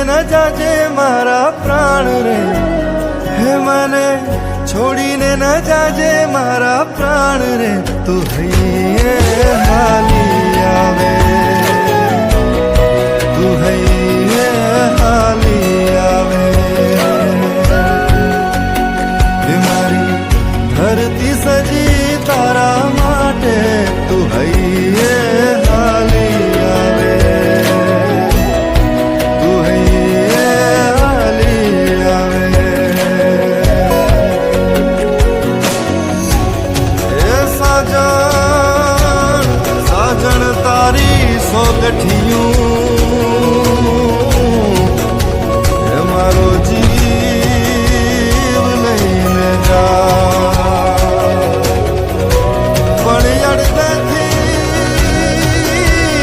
ન જાજે મારા પ્રાણ રે, હે મને છોડીને ન જાજે મારા પ્રાણ રે, તું હૈયે હાલી આવે, તું હૈયે હાલી આવે, હે મારી ધરતી સજી તારા માટે, તું હૈયે હાલી આવે, તું હૈયે હાલી આવે, એ સાજણ સાજણ તારી સોગઠિયું